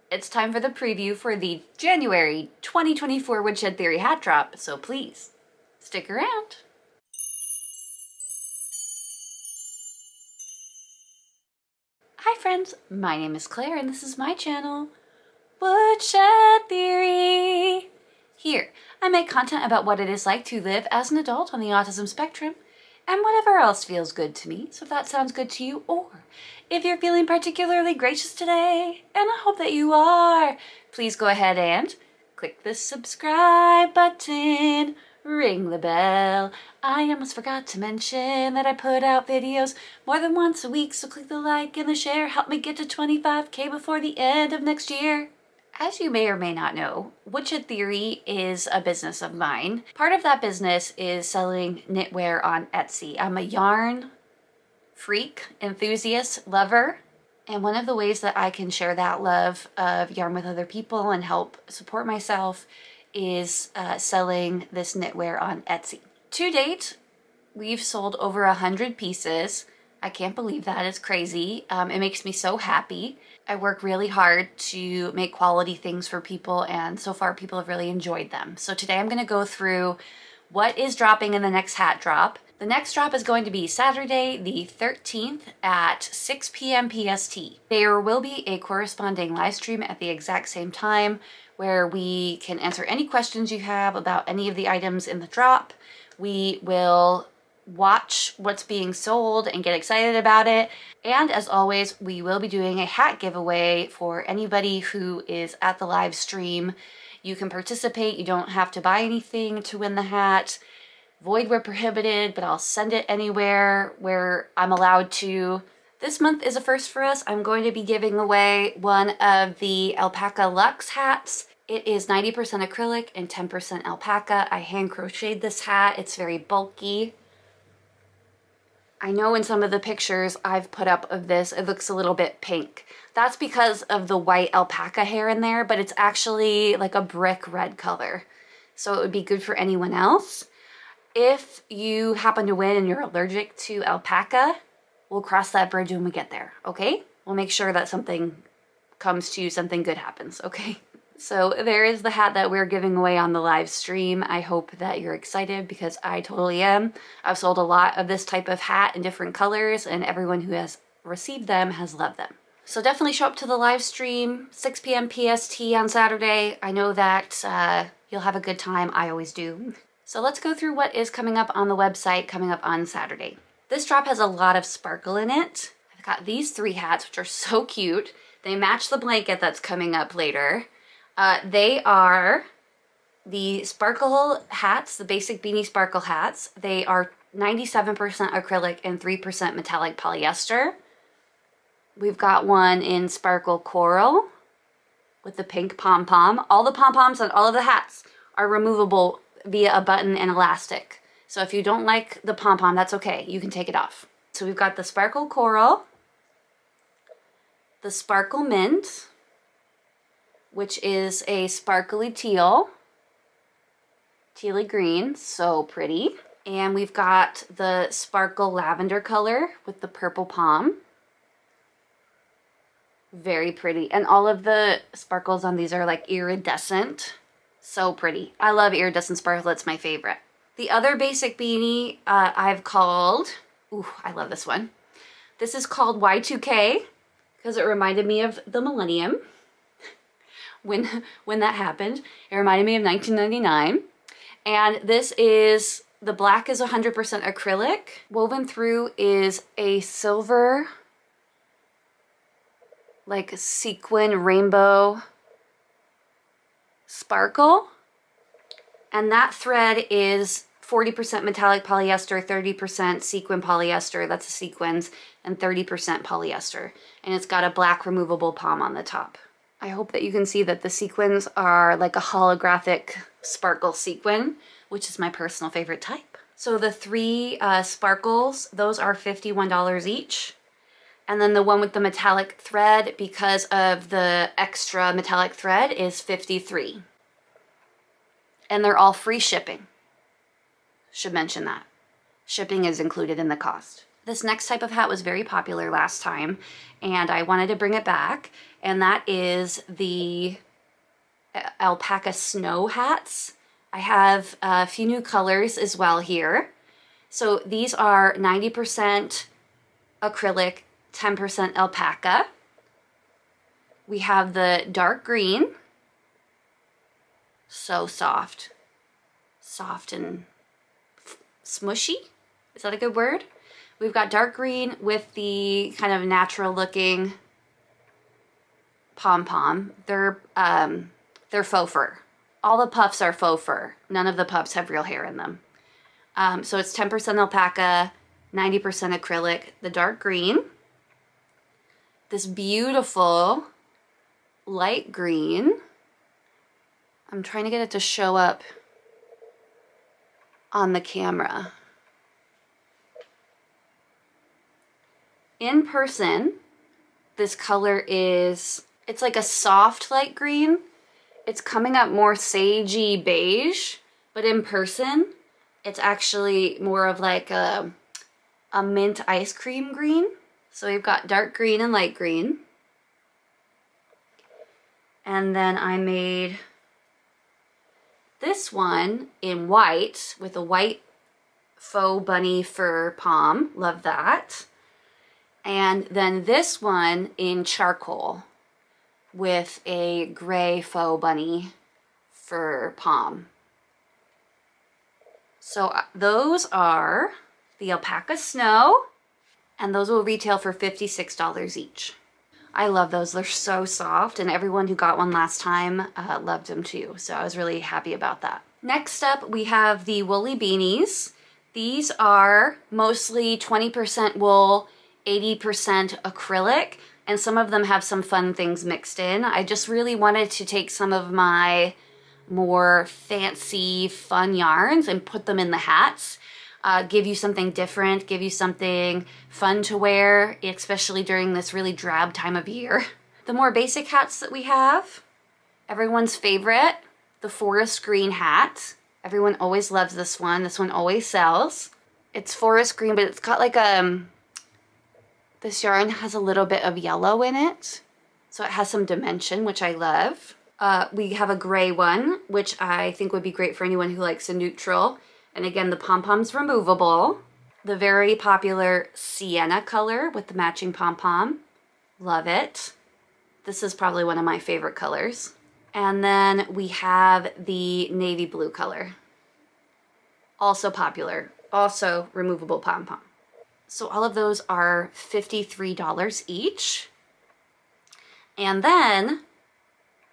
It's time for the preview for the January 2024 Woodshed Theory hat drop, so please stick around. Hi friends, my name is Claire and this is my channel, Woodshed Theory. Here, I make content about what it is like to live as an adult on the autism spectrum and whatever else feels good to me. So if that sounds good to you, or if you're feeling particularly gracious today, and I hope that you are, please go ahead and click the subscribe button, ring the bell. I almost forgot to mention that I put out videos more than once a week, so click the like and the share. Help me get to 25K before the end of next year. As you may or may not know, Woodshed Theory is a business of mine. Part of that business is selling knitwear on Etsy. I'm a yarn freak, enthusiast, lover, and one of the ways that I can share that love of yarn with other people and help support myself is selling this knitwear on Etsy. To date, we've sold over 100 pieces. I can't believe that. It's crazy. It makes me so happy. I work really hard to make quality things for people, and so far people have really enjoyed them. So today I'm going to go through what is dropping in the next hat drop. The next drop is going to be Saturday the 13th at 6 p.m. PST. There will be a corresponding live stream at the exact same time where we can answer any questions you have about any of the items in the drop. We will watch what's being sold and get excited about it. And as always, we will be doing a hat giveaway for anybody who is at the live stream. You can participate. You don't have to buy anything to win the hat. Void where prohibited, but I'll send it anywhere where I'm allowed to. This month is a first for us. I'm going to be giving away one of the Alpaca Luxe hats. It is 90% acrylic and 10% alpaca. I hand crocheted this hat. It's very bulky. I know in some of the pictures I've put up of this, it looks a little bit pink. That's because of the white alpaca hair in there, but it's actually like a brick red color. So it would be good for anyone else. If you happen to win and you're allergic to alpaca, we'll cross that bridge when we get there, okay? We'll make sure that something comes to you, something good happens, okay? So there is the hat that we're giving away on the live stream. I hope that you're excited because I totally am. I've sold a lot of this type of hat in different colors and everyone who has received them has loved them. So definitely show up to the live stream, 6 p.m. PST on Saturday. I know that you'll have a good time. I always do. So let's go through what is coming up on the website coming up on Saturday. This drop has a lot of sparkle in it. I've got these 3 hats, which are so cute. They match the blanket that's coming up later. They are the sparkle hats, the basic beanie sparkle hats. They are 97% acrylic and 3% metallic polyester. We've got one in sparkle coral with the pink pom-pom. All the pom-poms on all of the hats are removable via a button and elastic. So if you don't like the pom-pom, that's okay. You can take it off. So we've got the sparkle coral, the sparkle mint, which is a sparkly teal, tealy green, so pretty. And we've got the sparkle lavender color with the purple pom. Very pretty. And all of the sparkles on these are like iridescent. So pretty. I love iridescent sparkle, it's my favorite. The other basic beanie I've called, ooh, I love this one. This is called Y2K because it reminded me of the millennium. When that happened. It reminded me of 1999. And this is, the black is 100% acrylic. Woven through is a silver, like a sequin rainbow sparkle. And that thread is 40% metallic polyester, 30% sequin polyester, that's a sequins, and 30% polyester. And it's got a black removable pom on the top. I hope that you can see that the sequins are like a holographic sparkle sequin, which is my personal favorite type. So the 3 sparkles, those are $51 each. And then the one with the metallic thread, because of the extra metallic thread, is $53. And they're all free shipping. Should mention that. Shipping is included in the cost. This next type of hat was very popular last time, and I wanted to bring it back. and that is the Alpaca snow hats. I have a few new colors as well here. So these are 90% acrylic, 10% alpaca. We have the dark green, so soft. Soft and smushy, is that a good word? We've got dark green with the kind of natural looking pom-pom. They're faux fur. All the puffs are faux fur. None of the puffs have real hair in them. So it's 10% alpaca, 90% acrylic, the dark green. This beautiful light green. I'm trying to get it to show up on the camera. In person, this color is, it's like a soft light green. It's coming up more sagey beige, but in person, it's actually more of like a mint ice cream green. So we've got dark green and light green. And then I made this one in white with a white faux bunny fur pom. Love that. And then this one in charcoal with a gray faux bunny fur pom. So those are the Alpaca Snow, and those will retail for $56 each. I love those. They're so soft, and everyone who got one last time loved them too, so I was really happy about that. Next up, we have the woolly beanies. These are mostly 20% wool, 80% acrylic, and some of them have some fun things mixed in. I just really wanted to take some of my more fancy, fun yarns and put them in the hats. Give you something different, give you something fun to wear, especially during this really drab time of year. The more basic hats that we have, everyone's favorite, the forest green hat. Everyone always loves this one. This one always sells. It's forest green, but it's got like this yarn has a little bit of yellow in it. So it has some dimension, which I love. We have a gray one, which I think would be great for anyone who likes a neutral. And again, the pom-pom's removable. The very popular sienna color with the matching pom-pom. Love it. This is probably one of my favorite colors. And then we have the navy blue color. Also popular. Also removable pom-pom. So all of those are $53 each. And then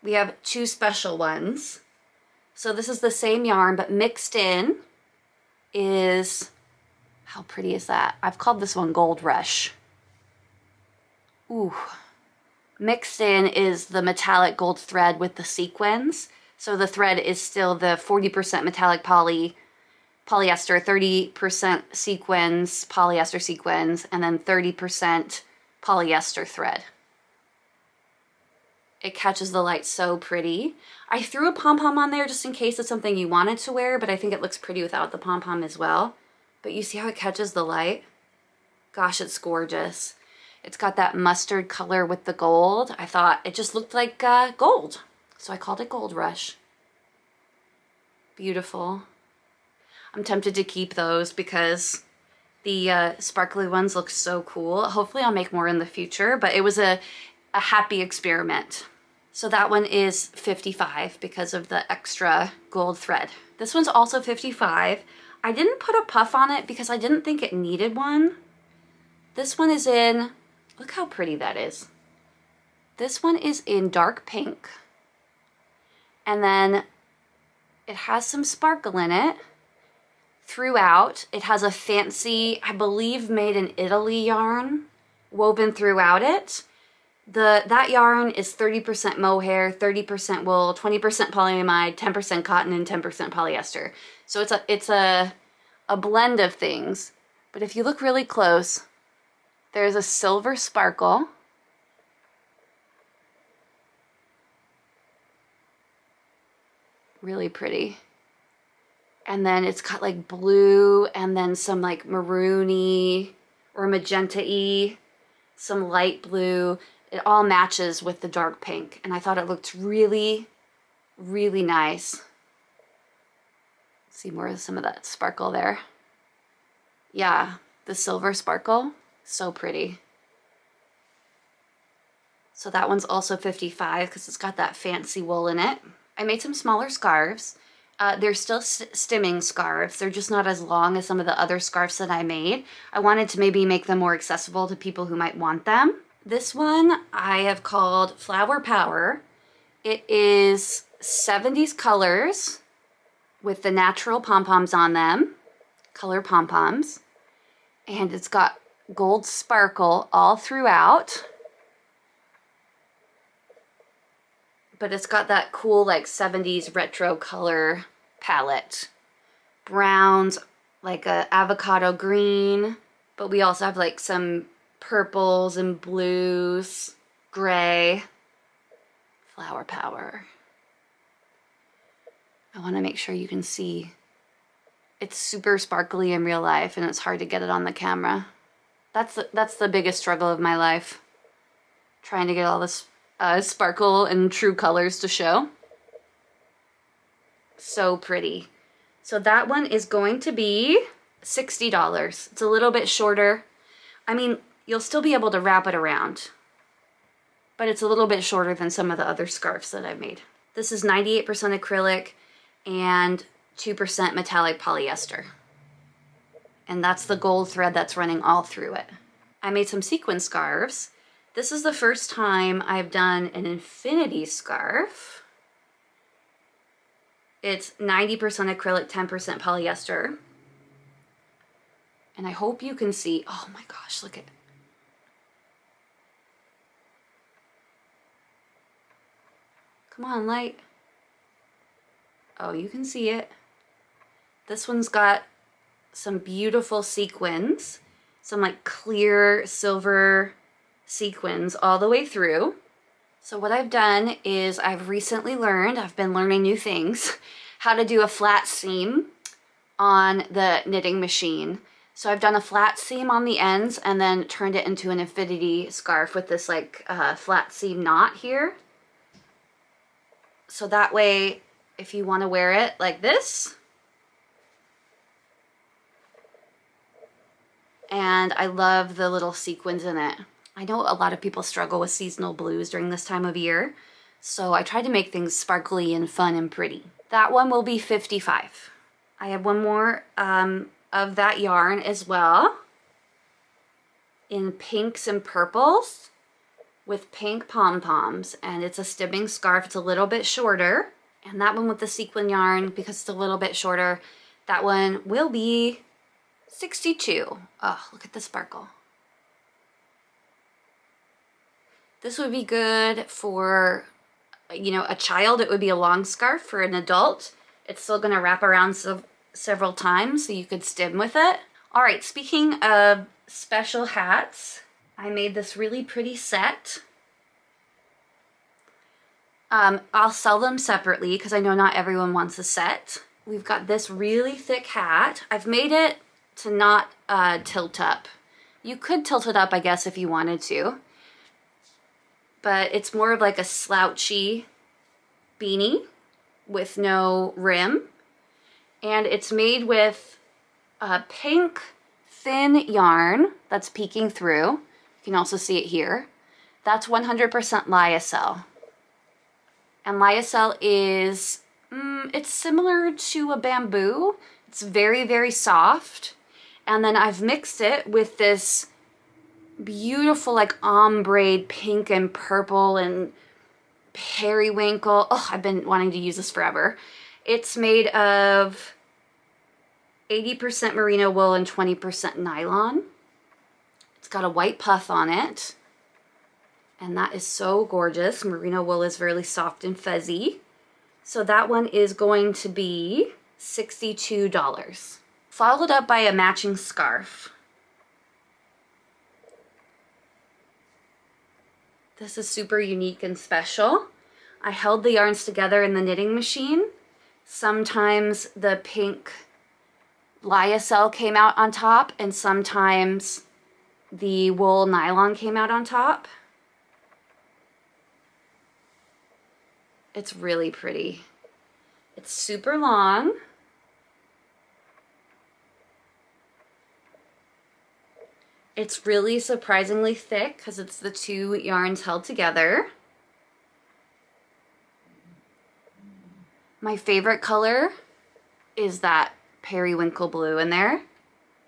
we have two special ones. So this is the same yarn, but mixed in is, how pretty is that? I've called this one Gold Rush. Ooh. Mixed in is the metallic gold thread with the sequins. So the thread is still the 40% metallic polyester, 30% sequins, polyester sequins, and then 30% polyester thread. It catches the light so pretty. I threw a pom-pom on there just in case it's something you wanted to wear, but I think it looks pretty without the pom-pom as well. But you see how it catches the light? Gosh, it's gorgeous. It's got that mustard color with the gold. I thought it just looked like gold, so I called it Gold Rush. Beautiful. I'm tempted to keep those because the sparkly ones look so cool. Hopefully I'll make more in the future, but it was a happy experiment. So that one is $55 because of the extra gold thread. This one's also $55. I didn't put a puff on it because I didn't think it needed one. This one is in, look how pretty that is. This one is in dark pink. And then it has some sparkle in it throughout. It has a fancy, I believe made in Italy yarn woven throughout it. That yarn is 30% mohair, 30% wool, 20% polyamide, 10% cotton, and 10% polyester. So it's a blend of things. But if you look really close, there's a silver sparkle. Really pretty. And then it's got like blue and then some like maroony or magenta-y, some light blue. it all matches with the dark pink, and I thought it looked really, really nice. See more of some of that sparkle there. Yeah, the silver sparkle, so pretty. So that one's also $55 because it's got that fancy wool in it. I made some smaller scarves. They're still stimming scarves. They're just not as long as some of the other scarves that I made. I wanted to maybe make them more accessible to people who might want them. This one I have called Flower Power. It is 70s colors with the natural pom-poms on them, color pom-poms. And it's got gold sparkle all throughout. But it's got that cool like 70s retro color palette. Browns, like a avocado green, but we also have like some purples and blues, gray. Flower Power. I want to make sure you can see. It's super sparkly in real life and it's hard to get it on the camera. That's the biggest struggle of my life. Trying to get all this sparkle and true colors to show. So pretty. So that one is going to be $60. It's a little bit shorter. I mean, you'll still be able to wrap it around, but it's a little bit shorter than some of the other scarves that I've made. This is 98% acrylic and 2% metallic polyester. And that's the gold thread that's running all through it. I made some sequin scarves. This is the first time I've done an infinity scarf. It's 90% acrylic, 10% polyester. And I hope you can see, oh my gosh, look at. Come on, light. Oh, you can see it. This one's got some beautiful sequins, some like clear silver sequins all the way through. So what I've done is I've recently learned, I've been learning new things, how to do a flat seam on the knitting machine. So I've done a flat seam on the ends and then turned it into an infinity scarf with this like flat seam knot here. So that way, if you want to wear it like this, and I love the little sequins in it. I know a lot of people struggle with seasonal blues during this time of year, so I tried to make things sparkly and fun and pretty. That one will be $55. I have one more of that yarn as well, in pinks and purples with pink pom-poms, and it's a stimming scarf. It's a little bit shorter, and that one with the sequin yarn, because it's a little bit shorter, that one will be $62. Oh, look at the sparkle. This would be good for, you know, a child. It would be a long scarf. For an adult, it's still going to wrap around several times, so you could stim with it. All right, speaking of special hats, I made this really pretty set. I'll sell them separately because I know not everyone wants a set. We've got this really thick hat. I've made it to not tilt up. You could tilt it up, I guess, if you wanted to. But it's more of like a slouchy beanie with no rim. And it's made with a pink thin yarn that's peeking through. You can also see it here. That's 100% lyocell. And lyocell is, it's similar to a bamboo. It's very, very soft. And then I've mixed it with this beautiful like ombre pink and purple and periwinkle. Oh, I've been wanting to use this forever. It's made of 80% merino wool and 20% nylon. It's got a white puff on it. And that is so gorgeous. Merino wool is really soft and fuzzy. So that one is going to be $62. Followed up by a matching scarf. This is super unique and special. I held the yarns together in the knitting machine. Sometimes the pink lyocell came out on top, and sometimes the wool nylon came out on top. It's really pretty. It's super long. It's really surprisingly thick because it's the two yarns held together. My favorite color is that periwinkle blue in there.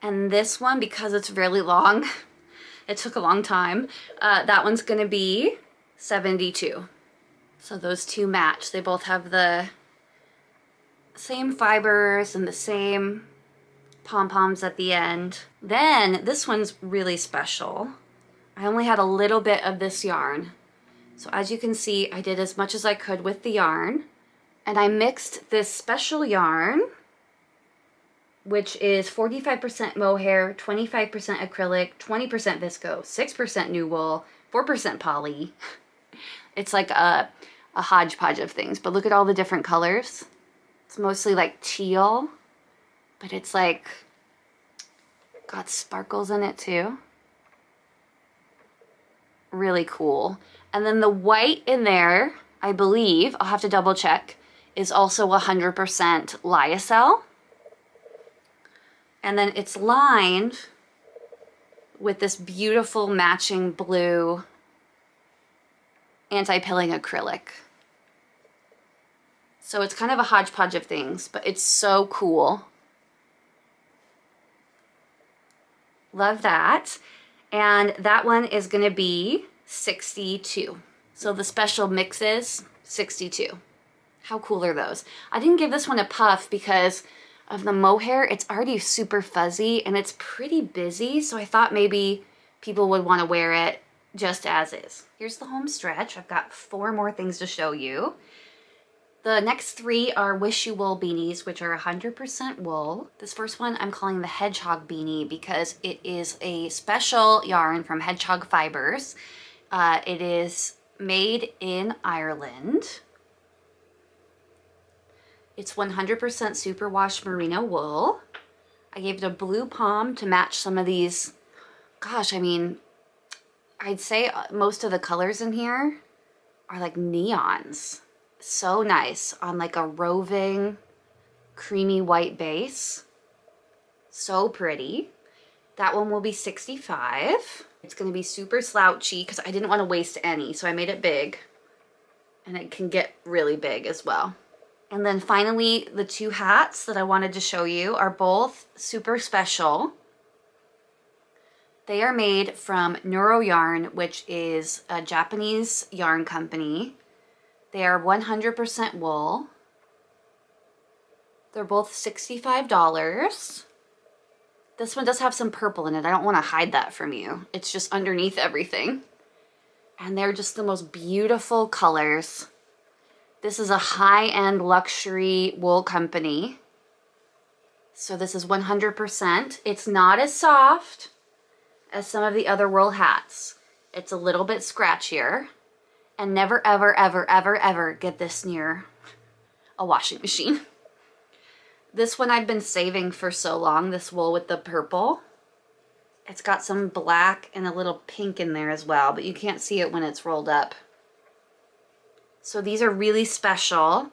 And this one, because it's really long, it took a long time, that one's gonna be $72. So those two match. They both have the same fibers and the same pom-poms at the end. Then this one's really special. I only had a little bit of this yarn. So as you can see, I did as much as I could with the yarn. And I mixed this special yarn, which is 45% mohair, 25% acrylic, 20% visco, 6% new wool, 4% poly. It's like a hodgepodge of things, but look at all the different colors. It's mostly like teal, but it's like got sparkles in it too. Really cool. And then the white in there, I believe, I'll have to double check, is also 100% lyocell. And then it's lined with this beautiful matching blue anti-pilling acrylic. So it's kind of a hodgepodge of things, but it's so cool. Love that. And that one is gonna be $62. So the special mix is $62. How cool are those? I didn't give this one a puff because of the mohair. It's already super fuzzy and it's pretty busy, so I thought maybe people would want to wear it just as is. Here's the home stretch. I've got 4 more things to show you. The next 3 are Wish You Wool beanies, which are 100% wool. This first one I'm calling the Hedgehog Beanie because it is a special yarn from Hedgehog Fibers. It is made in Ireland. It's 100% superwash merino wool. I gave it a blue palm to match some of these. Gosh, I mean, I'd say most of the colors in here are like neons. So nice on like a roving, creamy white base. So pretty. That one will be $65. It's gonna be super slouchy because I didn't want to waste any, so I made it big. And it can get really big as well. And then finally, the 2 hats that I wanted to show you are both super special. They are made from Neuro Yarn, which is a Japanese yarn company. They are 100% wool. They're both $65. This one does have some purple in it. I don't want to hide that from you. It's just underneath everything. And they're just the most beautiful colors. This is a high-end luxury wool company. So this is 100%. It's not as soft as some of the other wool hats. It's a little bit scratchier. And never, ever, ever, ever, ever get this near a washing machine. This one I've been saving for so long, this wool with the purple. It's got some black and a little pink in there as well, but you can't see it when it's rolled up. So these are really special,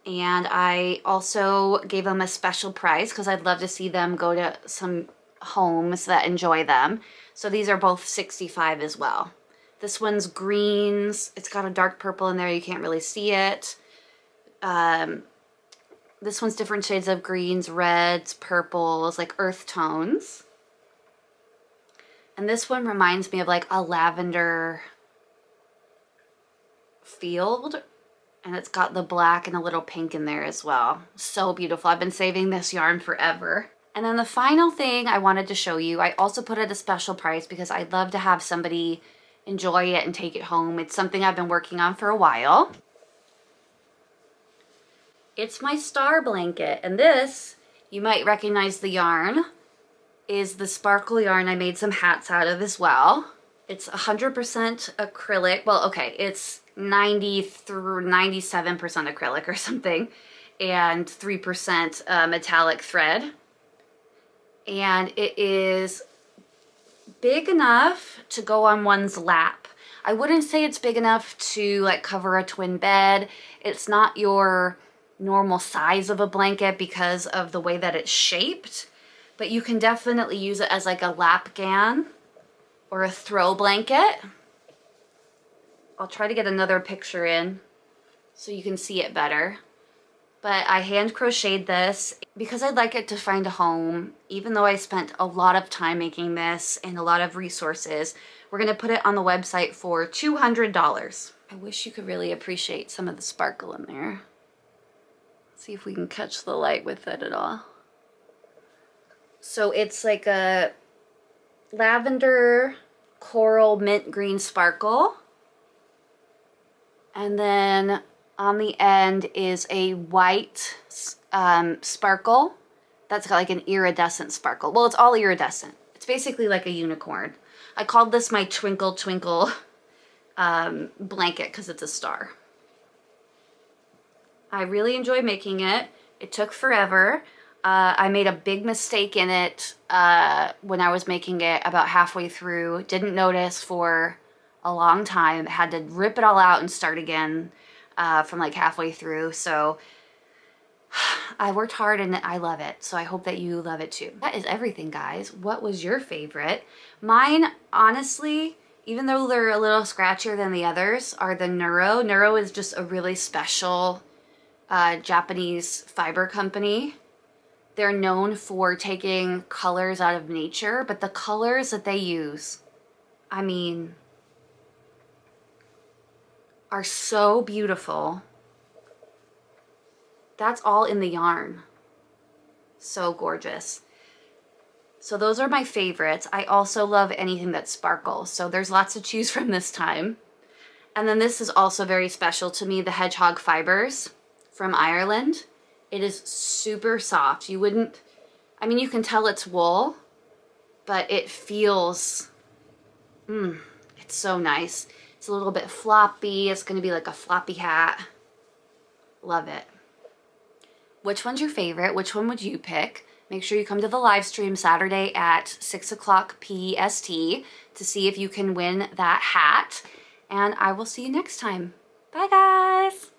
and I also gave them a special price because I'd love to see them go to some homes that enjoy them. So these are both $65 as well. This one's greens. It's got a dark purple in there. You can't really see it. This one's different shades of greens, reds, purples, like earth tones. And this one reminds me of like a lavender field, and it's got the black and a little pink in there as well. So beautiful. I've been saving this yarn forever. And then the final thing I wanted to show you, I also put at a special price because I'd love to have somebody enjoy it and take it home. It's something I've been working on for a while. It's my star blanket, and this, you might recognize the yarn, is the sparkle yarn I made some hats out of as well. It's 100% acrylic. Well, okay, it's 90 through 97% acrylic or something, and 3% metallic thread. And it is big enough to go on one's lap. I wouldn't say it's big enough to like cover a twin bed. It's not your normal size of a blanket because of the way that it's shaped, but you can definitely use it as like a lapgan or a throw blanket. I'll try to get another picture in so you can see it better. But I hand crocheted this because I'd like it to find a home. Even though I spent a lot of time making this and a lot of resources, we're gonna put it on the website for $200. I wish you could really appreciate some of the sparkle in there. See if we can catch the light with it at all. So it's like a lavender, coral, mint green sparkle. And then on the end is a white sparkle that's got like an iridescent sparkle. Well, it's all iridescent. It's basically like a unicorn. I called this my Twinkle Twinkle blanket because it's a star. I really enjoy making it. It took forever. I made a big mistake in it when I was making it about halfway through. Didn't notice for a long time. Had to rip it all out and start again from like halfway through. So I worked hard and I love it. So I hope that you love it too. That is everything, guys. What was your favorite? Mine, honestly, even though they're a little scratchier than the others, are the Neuro. Neuro is just a really special Japanese fiber company. They're known for taking colors out of nature, but the colors that they use, I mean, are so beautiful. That's all in the yarn. So gorgeous. So those are my favorites. I also love anything that sparkles. So there's lots to choose from this time. And then this is also very special to me, the Hedgehog Fibers from Ireland. It is super soft. You wouldn't, I mean, you can tell it's wool, but it feels, it's so nice. It's a little bit floppy. It's gonna be like a floppy hat. Love it. Which one's your favorite? Which one would you pick? Make sure you come to the live stream Saturday at 6 o'clock PST to see if you can win that hat. And I will see you next time. Bye, guys.